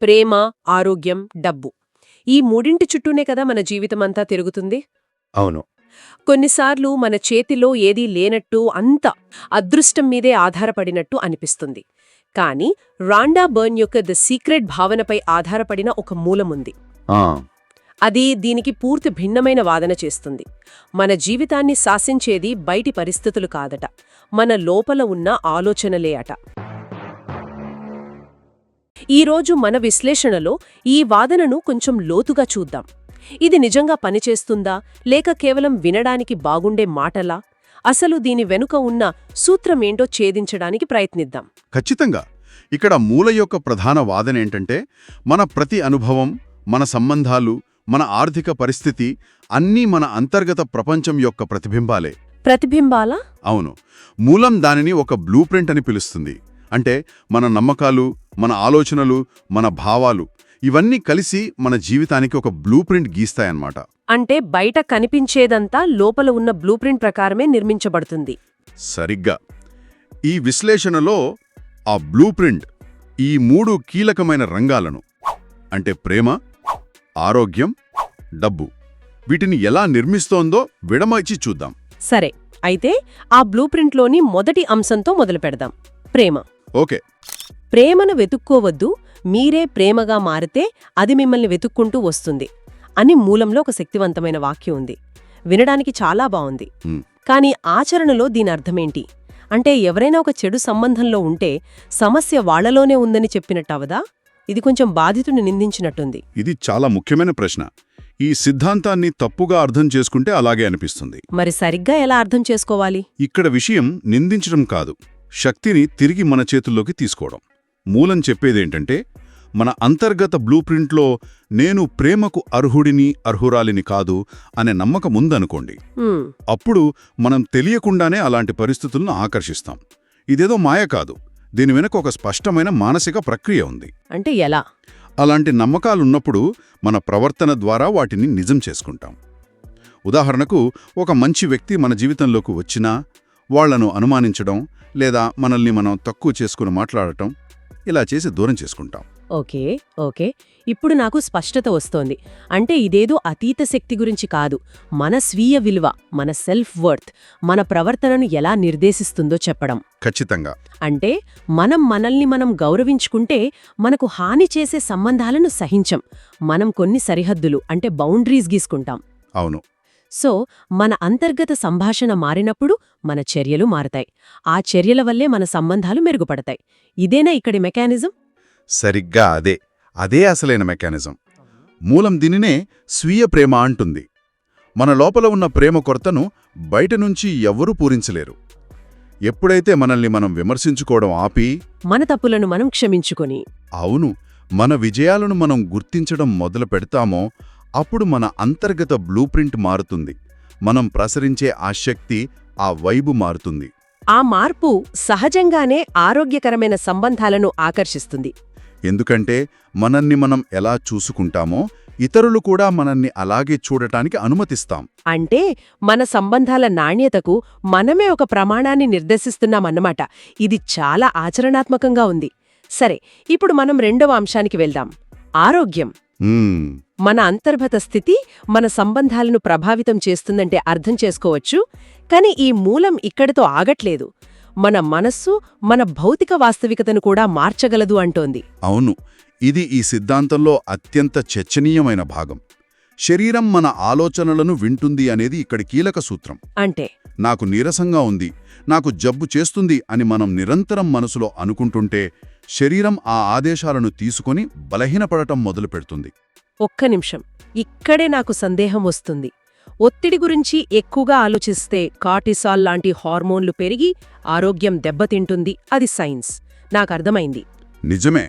ప్రేమ, ఆరోగ్యం, డబ్బు. ఈ మూడింటి చుట్టూనే కదా మన జీవితమంతా తిరుగుతుంది. అవును. కొన్నిసార్లు మన చేతిలో ఏదీ లేనట్టు అంతా అదృష్టం మీదే ఆధారపడినట్టు అనిపిస్తుంది. కానీ రాండా బర్న్ యొక్క ది సీక్రెట్ భావనపై ఆధారపడిన ఒక మూలముంది. ఆ, అది దీనికి పూర్తి భిన్నమైన వాదన చేస్తుంది. మన జీవితాన్ని శాసించేది బయటి పరిస్థితులు కాదట, మన లోపల ఉన్న ఆలోచనలే అట. ఈరోజు మన విశ్లేషణలో ఈ వాదనను కొంచెం లోతుగా చూద్దాం. ఇది నిజంగా పనిచేస్తుందా, లేక కేవలం వినడానికి బాగుండే మాటలా? అసలు దీని వెనుక ఉన్న సూత్రమేంటో ఛేదించడానికి ప్రయత్నిద్దాం. ఖచ్చితంగా. ఇక్కడ మూల యొక్క ప్రధాన వాదనేంటంటే, మన ప్రతి అనుభవం, మన సంబంధాలు, మన ఆర్థిక పరిస్థితి అన్నీ మన అంతర్గత ప్రపంచం యొక్క ప్రతిబింబాలే. ప్రతిబింబాలా? అవును. మూలం దానిని ఒక బ్లూ ప్రింట్ అని పిలుస్తుంది. అంటే మన నమ్మకాలు, మన ఆలోచనలు, మన భావాలు ఇవన్నీ కలిసి మన జీవితానికి ఒక బ్లూ ప్రింట్ గీస్తాయన్నమాట. అంటే బయట కనిపించేదంతా లోపల ఉన్న బ్లూ ప్రింట్ ప్రకారమే నిర్మించబడుతుంది. సరిగ్గా. ఈ విశ్లేషణలో ఆ బ్లూ ప్రింట్ ఈ 3 కీలకమైన రంగాలను, అంటే ప్రేమ, ఆరోగ్యం, డబ్బు, వీటిని ఎలా నిర్మిస్తోందో విడమర్చి చూద్దాం. సరే, అయితే ఆ బ్లూ ప్రింట్లోని మొదటి అంశంతో మొదలుపెడదాం. ప్రేమ. ఓకే. ప్రేమను వెతుక్కోవద్దు, మీరే ప్రేమగా మారితే అది మిమ్మల్ని వెతుక్కుంటూ వస్తుంది అని మూలంలో ఒక శక్తివంతమైన వాక్యం ఉంది. వినడానికి చాలా బావుంది. కానీ ఆచరణలో దీని అర్థమేంటి? అంటే ఎవరైనా ఒక చెడు సంబంధంలో ఉంటే సమస్య వాళ్లలోనే ఉందని చెప్పినట్టవదా? ఇది కొంచెం బాధితుని నిందించినట్టుంది. ఇది చాలా ముఖ్యమైన ప్రశ్న. ఈ సిద్ధాంతాన్ని తప్పుగా అర్థం చేసుకుంటే అలాగే అనిపిస్తుంది. మరి సరిగ్గా ఎలా అర్థం చేసుకోవాలి? ఇక్కడ విషయం నిందించడం కాదు, శక్తిని తిరిగి మన చేతుల్లోకి తీసుకోవడం. మూలం చెప్పేదేంటంటే, మన అంతర్గత బ్లూ ప్రింట్లో నేను ప్రేమకు అర్హుడిని, అర్హురాలిని కాదు అనే నమ్మకం ఉందనుకోండి. అప్పుడు మనం తెలియకుండానే అలాంటి పరిస్థితులను ఆకర్షిస్తాం. ఇదేదో మాయ కాదు, దీని వెనుక ఒక స్పష్టమైన మానసిక ప్రక్రియ ఉంది. అంటే ఎలా? అలాంటి నమ్మకాలున్నప్పుడు మన ప్రవర్తన ద్వారా వాటిని నిజం చేసుకుంటాం. ఉదాహరణకు, ఒక మంచి వ్యక్తి మన జీవితంలోకి వచ్చినా వాళ్లను అనుమానించడం, లేదా మనల్ని మనం తక్కువ చేసుకుని మాట్లాడటం, ఇలా చేసి దూరం చేసుకుంటాం. ఓకే ఓకే ఇప్పుడు నాకు స్పష్టత వస్తోంది. అంటే ఇదేదో అతీత శక్తి గురించి కాదు, మన స్వీయ విలువ, మన సెల్ఫ్ వర్త్, మన ప్రవర్తనను ఎలా నిర్దేశిస్తుందో చెప్పడం. ఖచ్చితంగా. అంటే మనల్ని మనం గౌరవించుకుంటే మనకు హాని చేసే సంబంధాలను సహించం. మనం కొన్ని సరిహద్దులు, అంటే బౌండరీస్ గీసుకుంటాం. అవును. సో మన అంతర్గత సంభాషణ మారినప్పుడు మన చర్యలు మారతాయి. ఆ చర్యల వల్లే మన సంబంధాలు మెరుగుపడతాయి. ఇదేనా ఇక్కడి మెకానిజం? సరిగ్గా అదే అసలైన మెకానిజం. మూలం దీనినే స్వీయ ప్రేమ అంటుంది. మన లోపల ఉన్న ప్రేమ కొరతను బయటనుంచి ఎవ్వరూ పూరించలేరు. ఎప్పుడైతే మనల్ని మనం విమర్శించుకోవడం ఆపి, మన తప్పులను మనం క్షమించుకొని, అవును, మన విజయాలను మనం గుర్తించడం మొదలు పెడతామో అప్పుడు మన అంతర్గత బ్లూ ప్రింట్ మారుతుంది. మనం ప్రసరించే ఆ శక్తి, ఆ వైబు మారుతుంది. ఆ మార్పు సహజంగానే ఆరోగ్యకరమైన సంబంధాలను ఆకర్షిస్తుంది. ఎందుకంటే మనల్ని మనం ఎలా చూసుకుంటామో ఇతరులు కూడా మనల్ని అలాగే చూడటానికి అనుమతిస్తాం. అంటే మన సంబంధాల నాణ్యతకు మనమే ఒక ప్రమాణాన్ని నిర్దేశిస్తున్నామన్నమాట. ఇది చాలా ఆచరణాత్మకంగా ఉంది. సరే, ఇప్పుడు మనం రెండవ అంశానికి వెళ్దాం. ఆరోగ్యం. మన అంతర్గత స్థితి మన సంబంధాలను ప్రభావితం చేస్తుందంటే అర్థం చేసుకోవచ్చు. కానీ ఈ మూలం ఇక్కడితో ఆగట్లేదు. మన మనస్సు మన భౌతిక వాస్తవికతను కూడా మార్చగలదు అంటోంది. అవును, ఇది ఈ సిద్ధాంతంలో అత్యంత చర్చనీయమైన భాగం. శరీరం మన ఆలోచనలను వింటుంది అనేది ఇక్కడి కీలక సూత్రం. అంటే నాకు నీరసంగా ఉంది, నాకు జబ్బు చేస్తుంది అని మనం నిరంతరం మనసులో అనుకుంటుంటే శరీరం ఆ ఆదేశాలను తీసుకొని బలహీనపడటం మొదలుపెడుతుంది. ఒక్క నిమిషం, ఇక్కడే నాకు సందేహం వస్తుంది. ఒత్తిడి గురించి ఎక్కువగా ఆలోచిస్తే కార్టిసాల్ లాంటి హార్మోన్లు పెరిగి ఆరోగ్యం దెబ్బతింటుంది. అది సైన్స్, నాకర్థమైంది. నిజమే.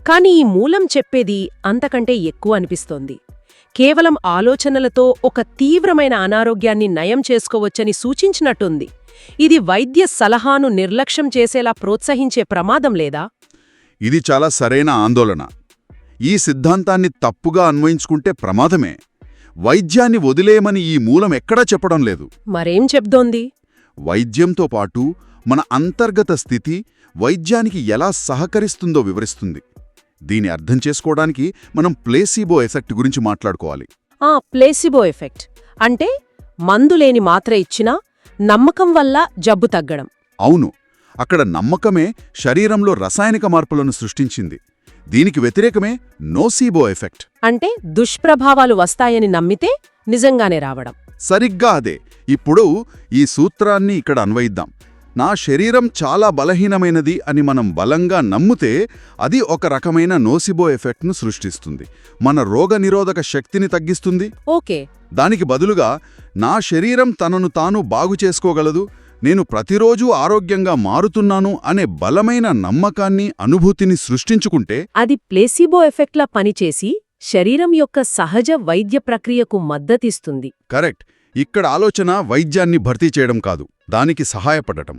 కాని ఈ మూలం చెప్పేది అంతకంటే ఎక్కువ అనిపిస్తోంది. కేవలం ఆలోచనలతో ఒక తీవ్రమైన అనారోగ్యాన్ని నయం చేసుకోవచ్చని సూచించినట్టుంది. ఇది వైద్య సలహాను నిర్లక్ష్యం చేసేలా ప్రోత్సహించే ప్రమాదం లేదా? ఇది చాలా సరైన ఆందోళన. ఈ సిద్ధాంతాన్ని తప్పుగా అన్వయించుకుంటే ప్రమాదమే. వైద్యాన్ని వదిలేయమని ఈ మూలం ఎక్కడా చెప్పడం లేదు. మరేం చెప్తోంది? వైద్యంతో పాటు మన అంతర్గత స్థితి వైద్యానికి ఎలా సహకరిస్తుందో వివరిస్తుంది. దీని అర్థం చేసుకోవడానికి మనం ప్లేసీబో ఎఫెక్ట్ గురించి మాట్లాడుకోవాలి. ప్లేసిబో ఎఫెక్ట్ అంటే మందులేని మాత్ర ఇచ్చినా నమ్మకం వల్ల జబ్బు తగ్గడం. అవును, అక్కడ నమ్మకమే శరీరంలో రసాయనిక మార్పులను సృష్టించింది. దీనికి వ్యతిరేకమే నోసీబో ఎఫెక్ట్. అంటే దుష్ప్రభావాలు వస్తాయని నమ్మితే నిజంగానే రావడం. సరిగ్గా అదే. ఇప్పుడు ఈ సూత్రాన్ని ఇక్కడ అన్వయిద్దాం. నా శరీరం చాలా బలహీనమైనది అని మనం బలంగా నమ్మితే అది ఒక రకమైన నోసిబో ఎఫెక్ట్ను సృష్టిస్తుంది. మన రోగనిరోధక శక్తిని తగ్గిస్తుంది. ఓకే. దానికి బదులుగా నా శరీరం తనను తాను బాగు చేసుకోగలదు, నేను ప్రతిరోజూ ఆరోగ్యంగా మారుతున్నాను అనే బలమైన నమ్మకాన్ని, అనుభూతిని సృష్టించుకుంటే అది ప్లేసిబో ఎఫెక్ట్లా పనిచేసి శరీరం యొక్క సహజ వైద్య ప్రక్రియకు మద్దతిస్తుంది. కరెక్ట్. ఇక్కడ ఆలోచన వైద్యాన్ని భర్తీ చేయడం కాదు, దానికి సహాయపడటం.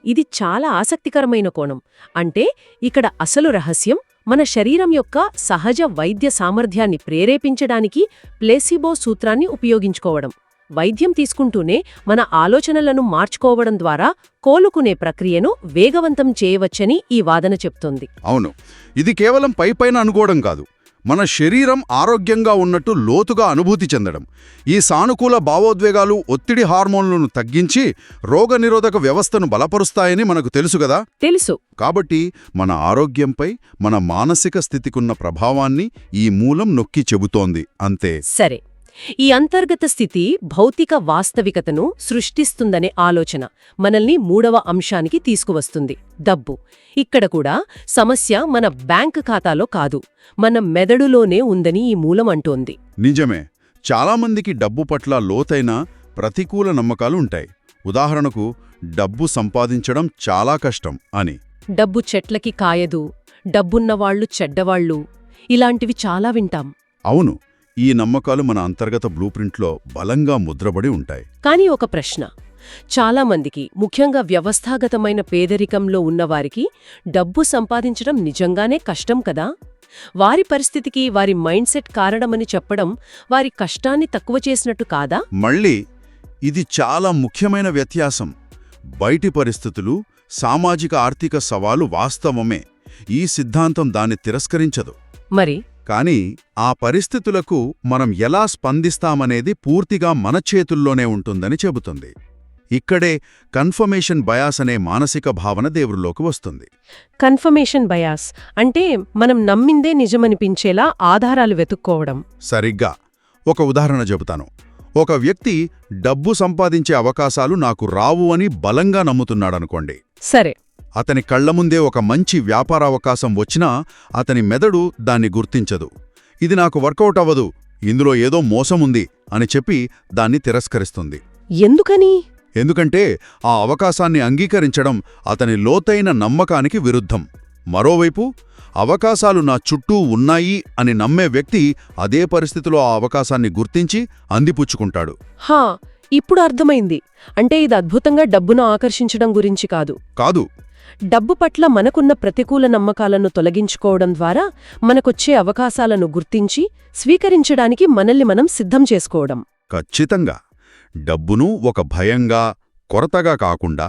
ఇది చాలా ఆసక్తికరమైన కోణం. అంటే ఇక్కడ అసలు రహస్యం మన శరీరం యొక్క సహజ వైద్య సామర్థ్యాన్ని ప్రేరేపించడానికి ప్లేసిబో సూత్రాన్ని ఉపయోగించుకోవడం. వైద్యం తీసుకుంటూనే మన ఆలోచనలను మార్చుకోవడం ద్వారా కోలుకునే ప్రక్రియను వేగవంతం చేయవచ్చని ఈ వాదన చెప్తోంది. అవును, ఇది కేవలం పైపైన అనుకోవడం కాదు, మన శరీరం ఆరోగ్యంగా ఉన్నట్టు లోతుగా అనుభూతి చెందడం. ఈ సానుకూల భావోద్వేగాలు ఒత్తిడి హార్మోన్లను తగ్గించి రోగనిరోధక వ్యవస్థను బలపరుస్తాయని మనకు తెలుసుగదా. తెలుసు. కాబట్టి మన ఆరోగ్యంపై మన మానసిక స్థితికున్న ప్రభావాన్ని ఈ మూలం నొక్కి చెబుతోంది అంతే. సరే, ఈ అంతర్గత స్థితి భౌతిక వాస్తవికతను సృష్టిస్తుందనే ఆలోచన మనల్ని మూడవ అంశానికి తీసుకువస్తుంది, డబ్బు. ఇక్కడ కూడా సమస్య మన బ్యాంక్ ఖాతాలో కాదు, మన మెదడులోనే ఉందని ఈ మూలం అంటోంది. నిజమే. చాలామందికి డబ్బు పట్ల లోతైన ప్రతికూల నమ్మకాలు ఉంటాయి. ఉదాహరణకు, డబ్బు సంపాదించడం చాలా కష్టం అని. డబ్బు చెట్లకి కాయదు, డబ్బున్నవాళ్లు చెడ్డవాళ్లు, ఇలాంటివి చాలా వింటాం. అవును, ఈ నమ్మకాలు మన అంతర్గత బ్లూప్రింట్లో బలంగా ముద్రబడి ఉంటాయి. కానీ ఒక ప్రశ్న, చాలామందికి, ముఖ్యంగా వ్యవస్థాగతమైన పేదరికంలో ఉన్నవారికి డబ్బు సంపాదించడం నిజంగానే కష్టం కదా. వారి పరిస్థితికి వారి మైండ్ సెట్ కారణమని చెప్పడం వారి కష్టాన్ని తక్కువ చేసినట్టు కాదా? మళ్ళీ ఇది చాలా ముఖ్యమైన వ్యత్యాసం. బయటి పరిస్థితులు, సామాజిక ఆర్థిక సవాలు వాస్తవమే, ఈ సిద్ధాంతం దాన్ని తిరస్కరించదు. మరి కానీ ఆ పరిస్థితులకు మనం ఎలా స్పందిస్తామనేది పూర్తిగా మన చేతుల్లోనే ఉంటుందని చెబుతుంది. ఇక్కడే కన్ఫర్మేషన్ బయాస్ అనే మానసిక భావన దేవుల్లోకి వస్తుంది. కన్ఫర్మేషన్ బయాస్ అంటే మనం నమ్మిందే నిజమనిపించేలా ఆధారాలు వెతుక్కోవడం. సరిగ్గా. ఒక ఉదాహరణ చెబుతాను. ఒక వ్యక్తి డబ్బు సంపాదించే అవకాశాలు నాకు రావు అని బలంగా నమ్ముతున్నాడనుకోండి. సరే. అతని కళ్లముందే ఒక మంచి వ్యాపారావకాశం వచ్చినా అతని మెదడు దాన్ని గుర్తించదు. ఇది నాకు వర్కౌట్ అవ్వదు, ఇందులో ఏదో మోసముంది అని చెప్పి దాన్ని తిరస్కరిస్తుంది. ఎందుకని? ఎందుకంటే ఆ అవకాశాన్ని అంగీకరించడం అతని లోతైన నమ్మకానికి విరుద్ధం. మరోవైపు, అవకాశాలు నా చుట్టూ ఉన్నాయి అని నమ్మే వ్యక్తి అదే పరిస్థితిలో ఆ అవకాశాన్ని గుర్తించి అందిపుచ్చుకుంటాడు. ఇప్పుడు అర్థమైంది. అంటే ఇది అద్భుతంగా డబ్బును ఆకర్షించడం గురించి కాదు. డబ్బు పట్ల మనకున్న ప్రతికూల నమ్మకాలను తొలగించుకోవడం ద్వారా మనకొచ్చే అవకాశాలను గుర్తించి స్వీకరించడానికి మనల్ని మనం సిద్ధం చేసుకోవడం. ఖచ్చితంగా. డబ్బును ఒక భయంగా, కొరతగా కాకుండా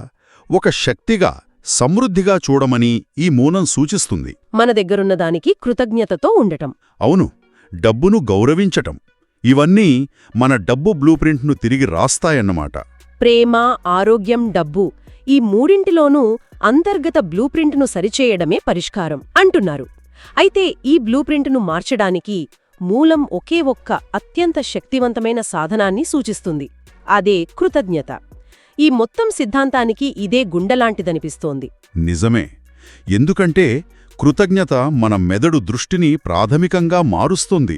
ఒక శక్తిగా, సమృద్ధిగా చూడమని ఈ మూలం సూచిస్తుంది. మన దగ్గరున్న దానికి కృతజ్ఞతతో ఉండటం. అవును, డబ్బును గౌరవించటం. ఇవన్నీ మన డబ్బు బ్లూప్రింట్ను తిరిగి రాస్తాయన్నమాట. ప్రేమ, ఆరోగ్యం, డబ్బు, ఈ మూడింటిలోనూ అంతర్గత బ్లూప్రింట్ను సరిచేయడమే పరిష్కారం అంటున్నారు. అయితే ఈ బ్లూప్రింట్ను మార్చడానికి మూలం ఒకే ఒక్క అత్యంత శక్తివంతమైన సాధనాన్ని సూచిస్తుంది. అదే కృతజ్ఞత. ఈ మొత్తం సిద్ధాంతానికి ఇదే గుండెలాంటిదనిపిస్తోంది. నిజమే. ఎందుకంటే కృతజ్ఞత మన మెదడు దృష్టిని ప్రాథమికంగా మారుస్తుంది.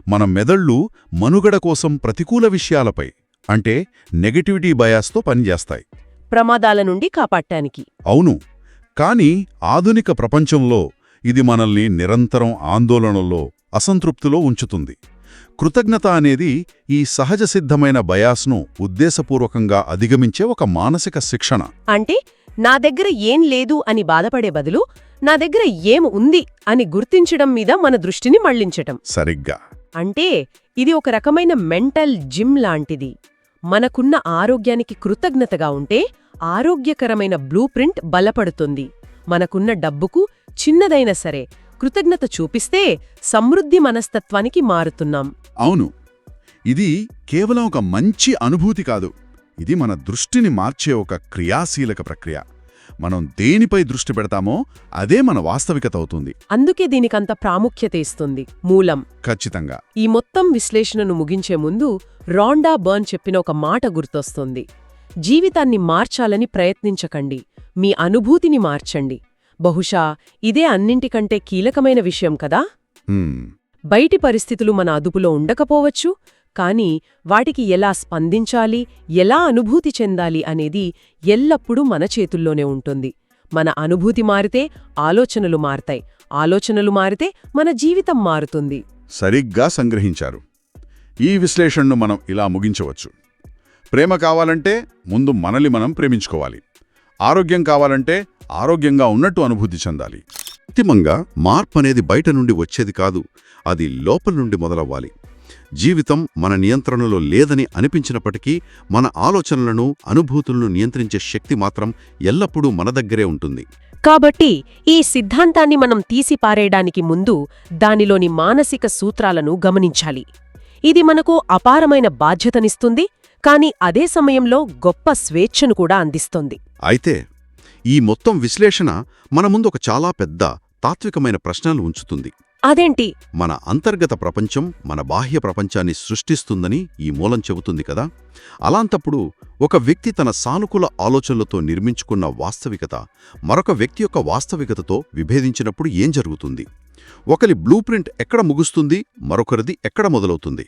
మన మెదళ్ళు మనుగడ కోసం ప్రతికూల విషయాలపై, అంటే నెగటివిటీ బయాస్తో పనిచేస్తాయి. ప్రమాదాల నుండి కాపాడటానికి. అవును. కాని ఆధునిక ప్రపంచంలో ఇది మనల్ని నిరంతరం ఆందోళనలో, అసంతృప్తిలో ఉంచుతుంది. కృతజ్ఞత అనేది ఈ సహజ సిద్ధమైన బయాస్ను ఉద్దేశపూర్వకంగా అధిగమించే ఒక మానసిక శిక్షణ. అంటే నా దగ్గర ఏం లేదు అని బాధపడే బదులు నా దగ్గర ఏం ఉంది అని గుర్తించడం మీద మన దృష్టిని మళ్లించటం. సరిగ్గా. అంటే ఇది ఒక రకమైన మెంటల్ జిమ్ లాంటిది. మనకున్న ఆరోగ్యానికి కృతజ్ఞతగా ఉంటే ఆరోగ్యకరమైన బ్లూప్రింట్ బలపడుతుంది. మనకున్న డబ్బుకు చిన్నదైనా సరే కృతజ్ఞత చూపిస్తే సమృద్ధి మనస్తత్వానికి మారుతున్నాం. అవును, ఇది కేవలం ఒక మంచి అనుభూతి కాదు, ఇది మన దృష్టిని మార్చే ఒక క్రియాశీలక ప్రక్రియ. మనం దేనిపై దృష్టి పెడతామో అదే మన వాస్తవికత అవుతుంది. అందుకే దీనికంత ప్రాముఖ్యత ఇస్తుంది మూలం. ఖచ్చితంగా. ఈ మొత్తం విశ్లేషణను ముగించే ముందు రాండా బర్న్ చెప్పిన ఒక మాట గుర్తొస్తుంది. జీవితాన్ని మార్చాలని ప్రయత్నించకండి, మీ అనుభూతిని మార్చండి. బహుశా ఇదే అన్నింటికంటే కీలకమైన విషయం కదా. హ్మ్. బయటి పరిస్థితులు మన అదుపులో ఉండకపోవచ్చు, కానీ వాటికి ఎలా స్పందించాలి, ఎలా అనుభూతి చెందాలి అనేది ఎల్లప్పుడూ మన చేతుల్లోనే ఉంటుంది. మన అనుభూతి మారితే ఆలోచనలు మారతాయి, ఆలోచనలు మారితే మన జీవితం మారుతుంది. సరిగ్గా సంగ్రహించారు. ఈ విశ్లేషణను మనం ఇలా ముగించవచ్చు. ప్రేమ కావాలంటే ముందు మనల్ని మనం ప్రేమించుకోవాలి. ఆరోగ్యం కావాలంటే ఆరోగ్యంగా ఉన్నట్టు అనుభూతి చెందాలి. అంతిమంగా మార్పు అనేది బయట నుండి వచ్చేది కాదు, అది లోపల నుండి మొదలవ్వాలి. జీవితం మన నియంత్రణలో లేదని అనిపించినప్పటికీ మన ఆలోచనలను, అనుభూతులను నియంత్రించే శక్తి మాత్రం ఎల్లప్పుడూ మన దగ్గరే ఉంటుంది. కాబట్టి ఈ సిద్ధాంతాన్ని మనం తీసిపారేయడానికి ముందు దానిలోని మానసిక సూత్రాలను గమనించాలి. ఇది మనకు అపారమైన బాధ్యతనిస్తుంది, కానీ అదే సమయంలో గొప్ప స్వేచ్ఛను కూడా అందిస్తుంది. అయితే ఈ మొత్తం విశ్లేషణ మన ముందు ఒక చాలా పెద్ద తాత్వికమైన ప్రశ్నలు ఉంచుతుంది. అదేంటి? మన అంతర్గత ప్రపంచం మన బాహ్య ప్రపంచాన్ని సృష్టిస్తుందని ఈ మూలం చెబుతుంది కదా. అలాంటప్పుడు ఒక వ్యక్తి తన సానుకూల ఆలోచనలతో నిర్మించుకున్న వాస్తవికత మరొక వ్యక్తి యొక్క వాస్తవికతతో విభేదించినప్పుడు ఏం జరుగుతుంది? ఒకరి బ్లూ ప్రింట్ ఎక్కడ ముగుస్తుంది, మరొకరిది ఎక్కడ మొదలవుతుంది?